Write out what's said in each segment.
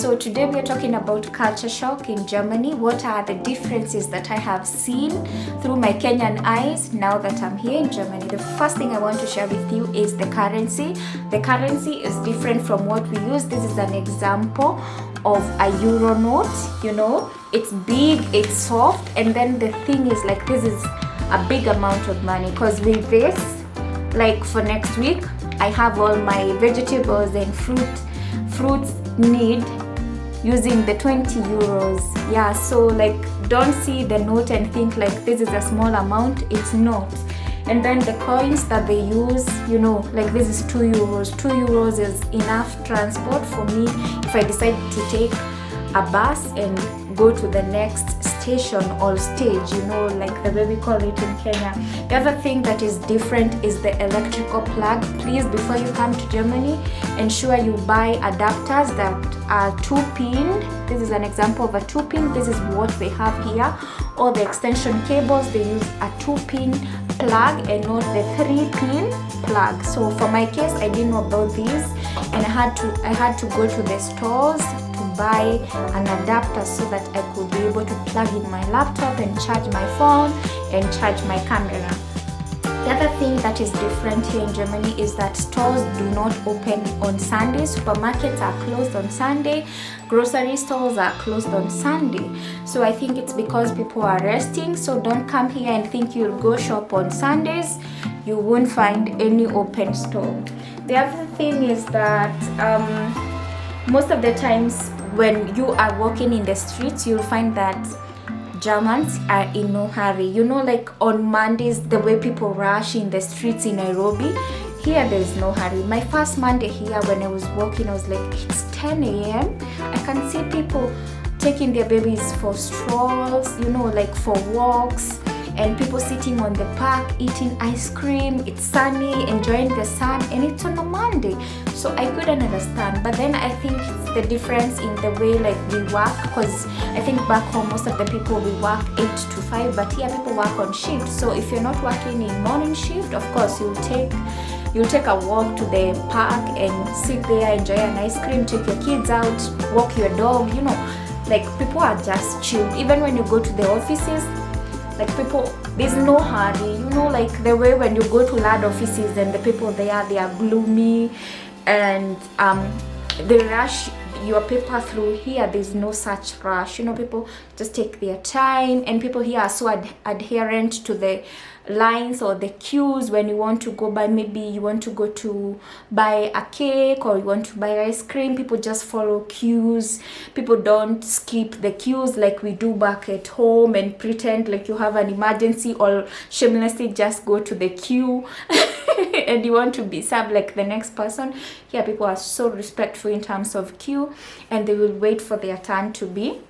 So today we are talking about culture shock in Germany. What are the differences that I have seen through my Kenyan eyes now that I'm here in Germany? The first thing I want to share with you is the currency. The currency is different from what we use. This is an example of a euro note. You know, it's big, it's soft, and then the thing is like this is a big amount of money, because with this, like for next week, I have all my vegetables and fruits need using the 20 euros. Yeah, so like don't see the note and think like this is a small amount. It's not. And then the coins that they use, you know, like this is 2 euros. 2 euros is enough transport for me if I decide to take a bus and go to the next station or stage, you know, like the way we call it in Kenya. The other thing that is different is the electrical plug. Please, before you come to Germany, ensure you buy adapters that are 2-pinned. This is an example of a 2-pin. This is what they have here. All the extension cables, they use a 2-pin plug and not the 3-pin plug. So for my case, I didn't know about these, and I had to go to the stores to buy an adapter so that I could be able to plug in my laptop and charge my phone and charge my camera. The other thing that is different here in Germany is that stores do not open on Sunday. Supermarkets are closed on Sunday. Grocery stores are closed on Sunday. So I think it's because people are resting. So don't come here and think you'll go shop on Sundays. You won't find any open store. The other thing is that most of the times when you are walking in the streets, you'll find that Germans are in no hurry. You know, like on Mondays, the way people rush in the streets in Nairobi, here there's no hurry. My first Monday here, when I was walking, I was like, it's 10 a.m. I can see people taking their babies for strolls, you know, like for walks, and people sitting on the park eating ice cream. It's sunny, enjoying the sun, and it's on a Monday. So I couldn't understand. But then I think it's the difference in the way like we work, because I think back home most of the people we work 8 to 5, but here people work on shift. So if you're not working in morning shift, of course you'll take a walk to the park and sit there, enjoy an ice cream, take your kids out, walk your dog, you know, like people are just chilled. Even when you go to the offices, like people, there's no hurry, you know, like the way when you go to large offices and the people there, they are gloomy and they rush your paper through. Here there's no such rush, you know, people just take their time, and people here are so adherent to the lines or the queues. When you want to go buy, maybe you want to go to buy a cake or you want to buy ice cream, people just follow queues. People don't skip the queues like we do back at home and pretend like you have an emergency or shamelessly just go to the queue and you want to be served like the next person. Here people are so respectful in terms of queue, and they will wait for their turn to be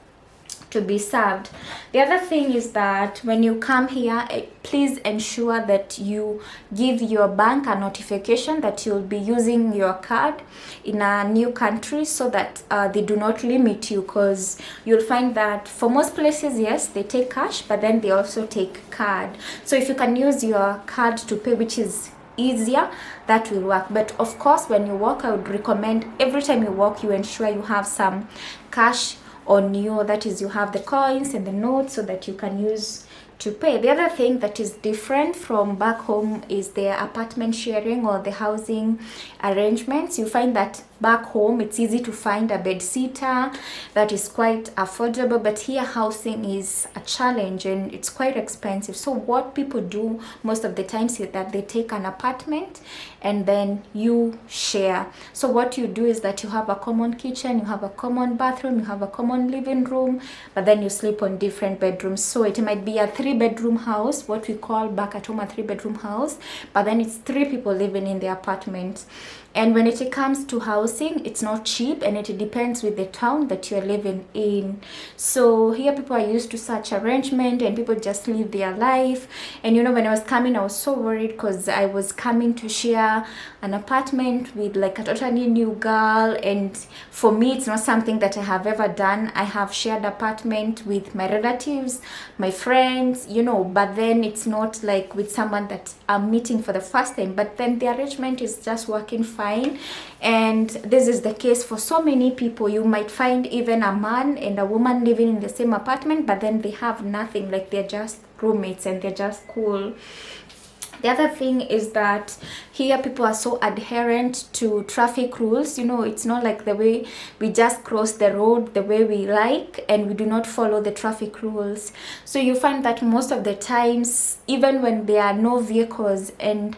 served. The other thing is that when you come here, please ensure that you give your bank a notification that you'll be using your card in a new country, so that they do not limit you, because you'll find that for most places, yes, they take cash, but then they also take card. So if you can use your card to pay, which is easier, that will work. But of course, when you walk, I would recommend every time you walk, you ensure you have some cash on you, that is, you have the coins and the notes so that you can use to pay. The other thing that is different from back home is the apartment sharing or the housing arrangements. You find that back home it's easy to find a bed sitter that is quite affordable, but here housing is a challenge and it's quite expensive. So what people do most of the times is that they take an apartment and then you share. So what you do is that you have a common kitchen, you have a common bathroom, you have a common living room, but then you sleep on different bedrooms. So it might be a 3-bedroom house, what we call back at home a 3-bedroom house, but then it's 3 people living in the apartment. And when it comes to housing, it's not cheap, and it depends with the town that you're living in. So here people are used to such arrangement and people just live their life. And you know, when I was coming, I was so worried because I was coming to share an apartment with like a totally new girl, and for me it's not something that I have ever done. I have shared apartment with my relatives, my friends, friends, you know, but then it's not like with someone that I'm meeting for the first time, but then the arrangement is just working fine. And this is the case for so many people. You might find even a man and a woman living in the same apartment, but then they have nothing, like they're just roommates and they're just cool. The other thing is that here people are so adherent to traffic rules. You know, it's not like the way we just cross the road the way we like and we do not follow the traffic rules. So you find that most of the times, even when there are no vehicles and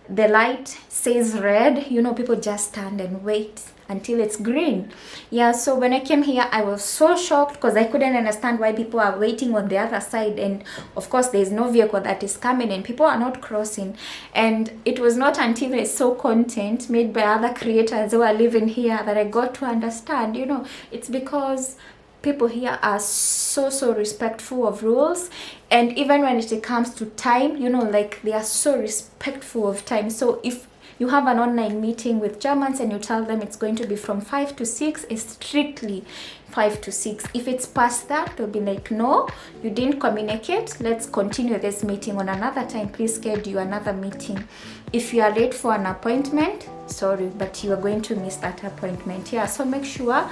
the light says red, you know, people just stand and wait until it's green. Yeah, so when I came here, I was so shocked because I couldn't understand why people are waiting on the other side, and of course there's no vehicle that is coming and people are not crossing. And it was not until I saw content made by other creators who are living here that I got to understand, you know, it's because people here are so respectful of rules. And even when it comes to time, you know, like they are so respectful of time. So if you have an online meeting with Germans and you tell them it's going to be from 5 to 6, it's strictly 5 to 6. If it's past that, they'll be like, no, you didn't communicate, let's continue this meeting on another time, please schedule another meeting. If you are late for an appointment, sorry, but you are going to miss that appointment. Yeah, so make sure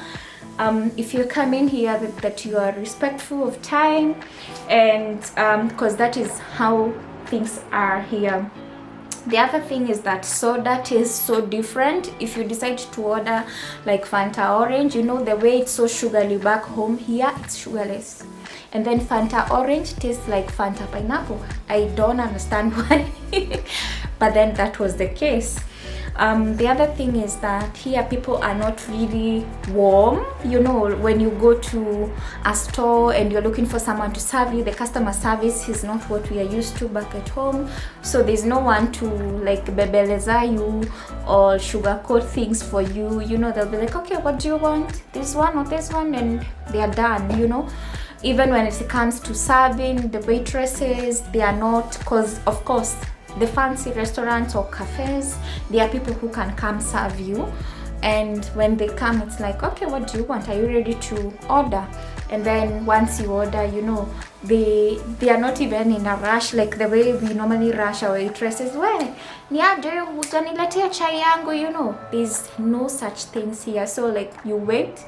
if you come in here that you are respectful of time, and because that is how things are here. The other thing is that soda tastes so different. If you decide to order like Fanta orange, you know, the way it's so sugary back home, here it's sugarless. And then Fanta orange tastes like Fanta pineapple. I don't understand why, but then that was the case. The other thing is that here people are not really warm. You know, when you go to a store and you're looking for someone to serve you, the customer service is not what we are used to back at home. So there's no one to like bebeleza you or sugarcoat things for you. You know, they'll be like, okay, what do you want? This one or this one? And they are done, you know. Even when it comes to serving, the waitresses, they are not, because of course, the fancy restaurants or cafes, there are people who can come serve you, and when they come, it's like, okay, what do you want? Are you ready to order? And then once you order, you know, they are not even in a rush like the way we normally rush our waitresses. Well, niaje utaniletea chai yangu, you know, there's no such things here. So like you wait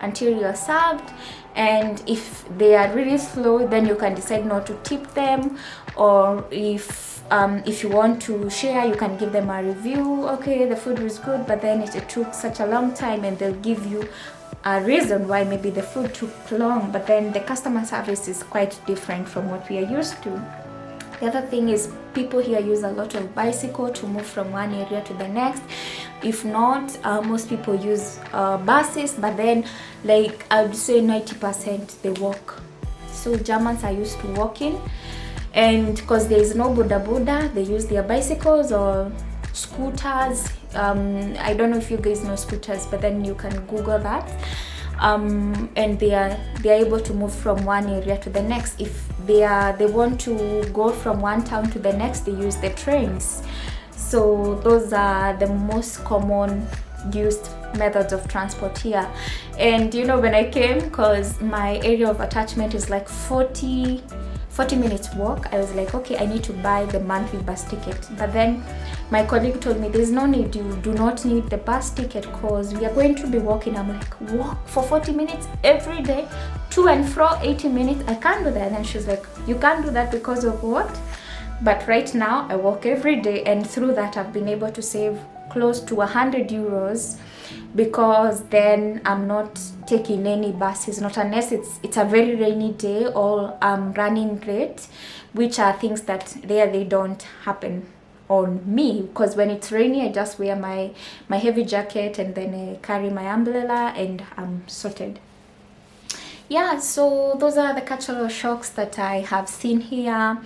until you're served, and if they are really slow, then you can decide not to tip them, or if you want to share, you can give them a review. Okay, the food was good, but then it took such a long time, and they'll give you a reason why maybe the food took long. But then the customer service is quite different from what we are used to. The other thing is people here use a lot of bicycle to move from one area to the next. If not, most people use buses, but then like I would say 90% they walk. So Germans are used to walking. And because there is no boda, they use their bicycles or scooters. I don't know if you guys know scooters, but then you can Google that. And they are able to move from one area to the next. If they want to go from one town to the next, they use the trains. So those are the most common used methods of transport here. And you know, when I came, because my area of attachment is like 40 minutes walk, I was like, okay, I need to buy the monthly bus ticket. But then my colleague told me there's no need, you do not need the bus ticket because we are going to be walking. I'm like, walk for 40 minutes every day, to and fro 80 minutes? I can't do that. And then she's like, you can't do that because of what? But right now I walk every day, and through that I've been able to save close to 100 euros, because then I'm not taking any buses, not unless it's a very rainy day or I'm running late, which are things that they don't happen on me, because when it's rainy I just wear my heavy jacket and then I carry my umbrella and I'm sorted. Yeah, so those are the cultural shocks that I have seen here.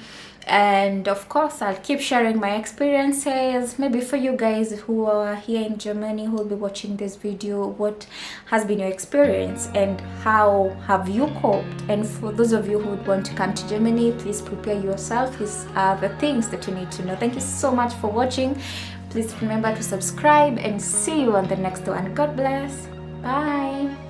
And of course I'll keep sharing my experiences. Maybe for you guys who are here in Germany who will be watching this video, what has been your experience and how have you coped? And for those of you who would want to come to Germany, please prepare yourself. These are the things that you need to know. Thank you so much for watching. Please remember to subscribe, and see you on the next one. God bless. Bye.